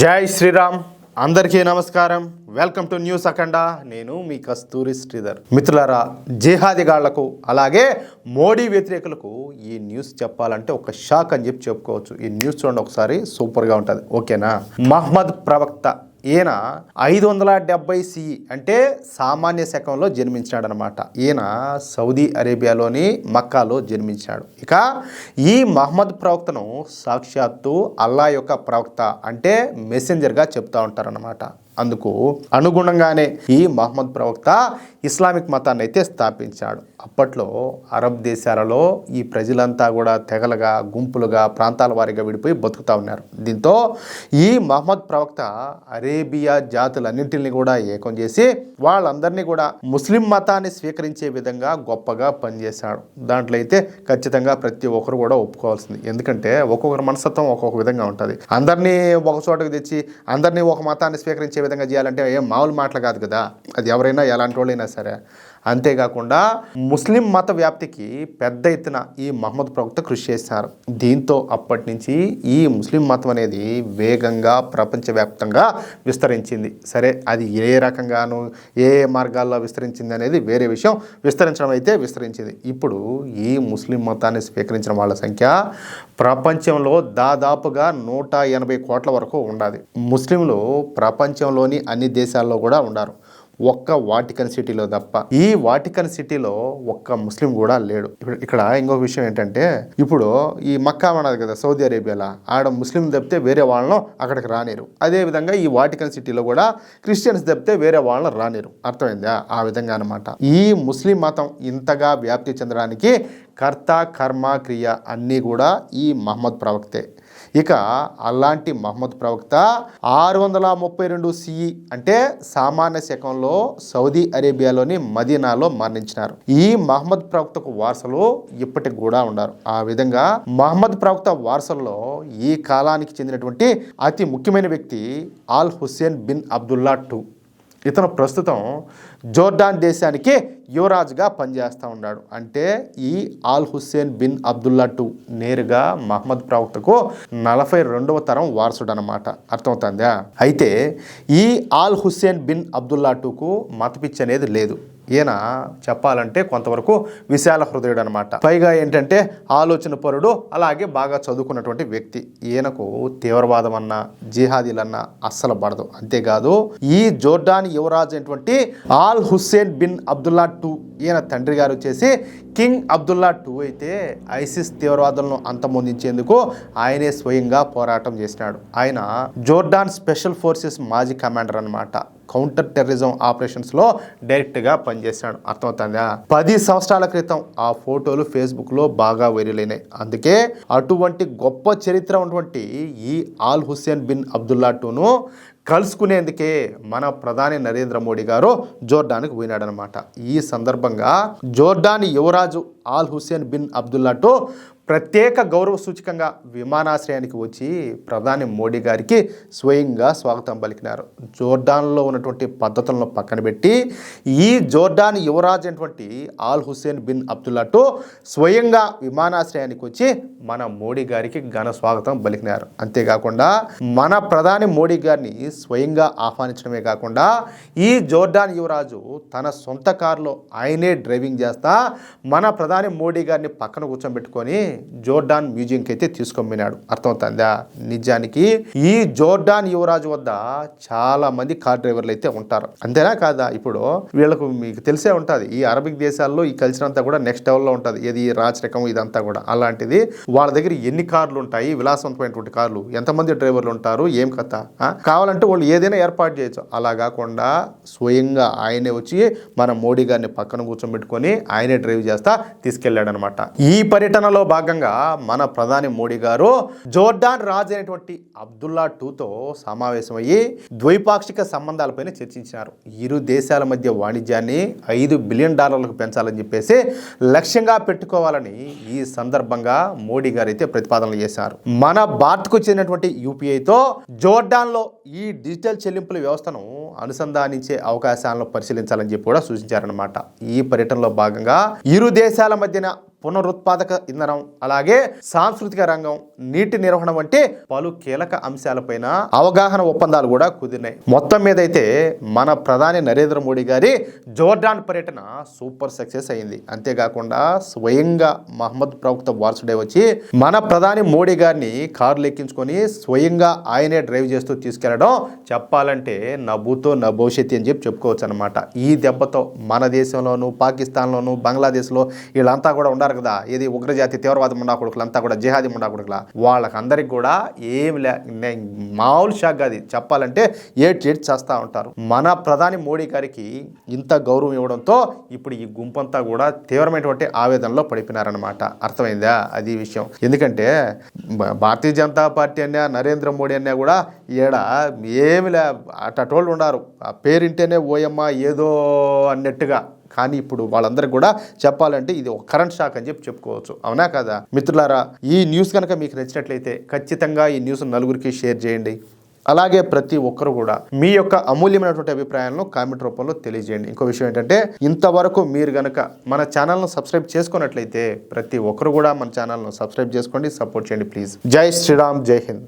జై శ్రీరామ్. అందరికీ నమస్కారం. వెల్కమ్ టు న్యూస్ అఖండ. నేను మీ కస్తూరి శ్రీధర్. మిత్రులారా, జిహాదిగాళ్లకు అలాగే మోడీ వ్యతిరేకులకు ఈ న్యూస్ చెప్పాలంటే ఒక షాక్ అని చెప్పుకోవచ్చు. ఈ న్యూస్ చూడండి ఒకసారి, సూపర్గా ఉంటుంది. ఓకేనా? మహమ్మద్ ప్రవక్త ఈయన 570 CE అంటే సామాన్య శకంలో జన్మించాడు అనమాట. ఈయన సౌదీ అరేబియాలోని మక్కాలో జన్మించాడు. ఇక ఈ మహమ్మద్ ప్రవక్తను సాక్షాత్తు అల్లా యొక్క ప్రవక్త అంటే మెసెంజర్గా చెప్తా ఉంటారన్నమాట. అందుకు అనుగుణంగానే ఈ మహమ్మద్ ప్రవక్త ఇస్లామిక్ మతాన్ని అయితే స్థాపించాడు. అప్పట్లో అరబ్ దేశాలలో ఈ ప్రజలంతా కూడా తెగలుగా, గుంపులుగా, ప్రాంతాల వారీగా విడిపోయి బతుకుతూ ఉన్నారు. దీంతో ఈ మహమ్మద్ ప్రవక్త అరేబియా జాతులన్నింటినీ కూడా ఏకం చేసి వాళ్ళందరినీ కూడా ముస్లిం మతాన్ని స్వీకరించే విధంగా గొప్పగా పనిచేశాడు. దాంట్లో అయితే ఖచ్చితంగా ప్రతి ఒక్కరు కూడా ఒప్పుకోవాల్సింది. ఎందుకంటే ఒక్కొక్కరి మనస్తత్వం ఒక్కొక్క విధంగా ఉంటుంది. అందరినీ ఒక చోటకు తెచ్చి అందరినీ ఒక మతాన్ని స్వీకరించే విధంగా చేయాలంటే ఏం మామూలు మాటలు కాదు కదా. అది ఎవరైనా ఎలాంటి వాళ్ళైనా సరే. అంతేకాకుండా ముస్లిం మత వ్యాప్తికి పెద్ద ఎత్తున ఈ మహమ్మద్ ప్రవక్త కృషి చేశారు. దీంతో అప్పటి నుంచి ఈ ముస్లిం మతం అనేది వేగంగా ప్రపంచవ్యాప్తంగా విస్తరించింది. సరే, అది ఏ రకంగాను ఏ మార్గాల్లో విస్తరించింది అనేది వేరే విషయం. విస్తరించడం అయితే విస్తరించింది. ఇప్పుడు ఈ ముస్లిం మతాన్ని స్వీకరించిన వాళ్ళ సంఖ్య ప్రపంచంలో దాదాపుగా 180 కోట్ల వరకు ఉండాలి. ముస్లింలు ప్రపంచంలోని అన్ని దేశాల్లో కూడా ఉన్నారు, ఒక్క వాటికన్ సిటీలో తప్ప. ఈ వాటికన్ సిటీలో ఒక్క ముస్లిం కూడా లేడు. ఇక్కడ ఇంకొక విషయం ఏంటంటే, ఇప్పుడు ఈ మక్కా ఉన్నది కదా సౌదీ అరేబియాలో, ఆడ ముస్లిం తప్పితే వేరే వాళ్ళను అక్కడికి రానిరు. అదేవిధంగా ఈ వాటికన్ సిటీలో కూడా క్రిస్టియన్స్ తప్పితే వేరే వాళ్ళను రానిరు. అర్థమైందా? ఆ విధంగా అనమాట. ఈ ముస్లిం మతం ఇంతగా వ్యాప్తి చెందడానికి కర్త, కర్మ, క్రియ అన్నీ కూడా ఈ మహమ్మద్ ప్రవక్తే. ఇక అలాంటి మహమ్మద్ ప్రవక్త 632 CE అంటే సామాన్య శకంలో సౌదీ అరేబియాలోని మదీనాలో మరణించినారు. ఈ మహమ్మద్ ప్రవక్తకు వారసులు ఇప్పటికి కూడా ఉన్నారు. ఆ విధంగా మహమ్మద్ ప్రవక్త వారసుల్లో ఈ కాలానికి చెందినటువంటి అతి ముఖ్యమైన వ్యక్తి Al Hussein bin Abdullah II. ఇతను ప్రస్తుతం జోర్డాన్ దేశానికి యువరాజుగా పనిచేస్తూ ఉన్నాడు. అంటే ఈ Al Hussein bin Abdullah II నేరుగా మహమ్మద్ ప్రవక్తకు 42వ తరం వారసుడు అనమాట. అర్థమవుతుందా? అయితే ఈ ఆల్ హుస్సేన్ బిన్ అబ్దుల్లా IIకు మతపిచ్చి అనేది లేదు. ఈయన చెప్పాలంటే కొంతవరకు విశాల హృదయుడు అనమాట. పైగా ఏంటంటే ఆలోచన పరుడు, అలాగే బాగా చదువుకున్నటువంటి వ్యక్తి. ఈయనకు తీవ్రవాదం అన్నా జిహాదీలన్నా అస్సలు పడదు. అంతేకాదు ఈ జోర్డాన్ యువరాజు అయినటువంటి Al Hussein bin Abdullah II ఈయన తండ్రి గారు వచ్చేసి కింగ్ అబ్దుల్లా II అయితే ఐసిస్ తీవ్రవాదులను అంతమొందించేందుకు ఆయనే స్వయంగా పోరాటం చేసినాడు. ఆయన జోర్డాన్ స్పెషల్ ఫోర్సెస్ మాజీ కమాండర్ అనమాట. కౌంటర్ టెర్రరిజం ఆపరేషన్స్లో డైరెక్ట్గా పనిచేశాడు. అర్థమవుతుందా? 10 సంవత్సరాల క్రితం ఆ ఫోటోలు ఫేస్బుక్లో బాగా వైరల్ అయినాయి. అందుకే అటువంటి గొప్ప చరిత్ర ఉన్నటువంటి ఈ ఆల్ హుస్సేన్ బిన్ అబ్దుల్లా IIను కలుసుకునేందుకే మన ప్రధాని నరేంద్ర మోడీ గారు జోర్డాన్కి పోయినాడనమాట. ఈ సందర్భంగా జోర్డాన్ యువరాజు Al Hussein bin Abdullah II ప్రత్యేక గౌరవ సూచకంగా విమానాశ్రయానికి వచ్చి ప్రధాని మోడీ గారికి స్వయంగా స్వాగతం పలికినారు. జోర్డాన్లో ఉన్నటువంటి పద్ధతులను పక్కన పెట్టి ఈ జోర్డాన్ యువరాజు అయినటువంటి Al Hussein bin Abdullah II స్వయంగా విమానాశ్రయానికి వచ్చి మన మోడీ గారికి ఘన స్వాగతం పలికినారు. అంతేకాకుండా మన ప్రధాని మోడీ గారిని స్వయంగా ఆహ్వానించడమే కాకుండా ఈ జోర్డాన్ యువరాజు తన సొంత కారులో ఆయనే డ్రైవింగ్ చేస్తా మన ప్రధాని మోడీ గారిని పక్కన కూర్చోబెట్టుకొని జోర్డాన్ మ్యూజియంకి అయితే తీసుకొమ్మినాడు. అర్థమవుతుందా? నిజానికి ఈ జోర్డాన్ యువరాజు వద్ద చాలా మంది కార్ డ్రైవర్లు అయితే ఉంటారు. అంతేనా కాదా? ఇప్పుడు వీళ్ళకు మీకు తెలిసే ఉంటుంది, ఈ అరబిక్ దేశాల్లో ఈ కల్చర్ అంతా కూడా నెక్స్ట్ లెవెల్లో ఉంటుంది. ఇది రాచరికం ఇదంతా కూడా. అలాంటిది వాళ్ళ దగ్గర ఎన్ని కార్లు ఉంటాయి, విలాసవంతమైనటువంటి కార్లు, ఎంతమంది డ్రైవర్లు ఉంటారు, ఏం కథ. కావాలంటే వాళ్ళు ఏదైనా ఏర్పాటు చేయొచ్చు. అలా కాకుండా స్వయంగా ఆయనే వచ్చి మన మోడీ గారిని పక్కన కూర్చోబెట్టుకొని ఆయనే డ్రైవ్ చేస్తా తీసుకెళ్లాడు అనమాట. ఈ పర్యటనలో భాగంగా మన ప్రధాని మోడీ గారు జోర్డాన్ రాజు అయినటువంటి అబ్దుల్లా IIతో సమావేశమయ్యి ద్వైపాక్షిక సంబంధాలపైన చర్చించారు. ఇరు దేశాల మధ్య వాణిజ్యాన్ని $5 బిలియన్ పెంచాలని చెప్పేసి లక్ష్యంగా పెట్టుకోవాలని ఈ సందర్భంగా మోడీ గారు అయితే ప్రతిపాదనలు చేశారు. మన భారత్కు చెందినటువంటి యూపీఐతో జోర్డాన్లో ఈ డిజిటల్ చెల్లింపుల వ్యవస్థను అనుసంధానించే అవకాశాలను పరిశీలించాలని చెప్పి కూడా సూచించారనమాట. ఈ పర్యటనలో భాగంగా ఇరు దేశాల మధ్యన పునరుత్పాదక ఇంధనం, అలాగే సాంస్కృతిక రంగం, నీటి నిర్వహణ వంటి పలు కీలక అంశాలపైన అవగాహన ఒప్పందాలు కూడా కుదిరినాయి. మొత్తం మీద అయితే మన ప్రధాని నరేంద్ర మోడీ గారి జోర్డాన్ పర్యటన సూపర్ సక్సెస్ అయింది. అంతేకాకుండా స్వయంగా మహమ్మద్ ప్రవక్త వారసుడే వచ్చి మన ప్రధాని మోడీ గారిని కారులు ఎక్కించుకొని స్వయంగా ఆయనే డ్రైవ్ చేస్తూ తీసుకెళ్లడం చెప్పాలంటే నభూతో నభవిష్యత్తు అని చెప్పుకోవచ్చు అనమాట. ఈ దెబ్బతో మన దేశంలోను, పాకిస్తాన్లోను, బంగ్లాదేశ్లో వీళ్ళంతా కూడా ఉన్నారు కదా, ఏది ఉగ్రజాతి తీవ్రవాద ముండాకొడుకులంతా కూడా జిహాదీ ముండాకొడుకుల, వాళ్ళకందరికి కూడా ఏమి మామూలు షాక్ అది చెప్పాలంటే ఏడ్చి చేస్తూ ఉంటారు. మన ప్రధాని మోడీ గారికి ఇంత గౌరవం ఇవ్వడంతో ఇప్పుడు ఈ గుంపంతా కూడా తీవ్రమైనటువంటి ఆవేదనలో పడిపోయినారనమాట. అర్థమైందా అది విషయం? ఎందుకంటే భారతీయ జనతా పార్టీ అన్నా, నరేంద్ర మోడీ అన్నా కూడా ఈడ ఏమిలే అటోళ్ళు ఉన్నారు, ఆ పేరింటేనే ఓయమ్మ ఏదో అన్నట్టుగా. కానీ ఇప్పుడు వాళ్ళందరికీ కూడా చెప్పాలంటే ఇది ఒక కరెంట్ షాక్ అని చెప్పుకోవచ్చు. అవునా కదా మిత్రులారా? ఈ న్యూస్ కనుక మీకు నచ్చినట్లయితే ఖచ్చితంగా ఈ న్యూస్ నలుగురికి షేర్ చేయండి. అలాగే ప్రతి ఒక్కరు కూడా మీ యొక్క అమూల్యమైనటువంటి అభిప్రాయాలను కామెంట్ రూపంలో తెలియజేయండి. ఇంకో విషయం ఏంటంటే, ఇంతవరకు మీరు గనక మన ఛానల్ను సబ్స్క్రైబ్ చేసుకున్నట్లయితే ప్రతి ఒక్కరు కూడా మన ఛానల్ను సబ్స్క్రైబ్ చేసుకోండి, సపోర్ట్ చేయండి ప్లీజ్. జై శ్రీరామ్, జై హింద్.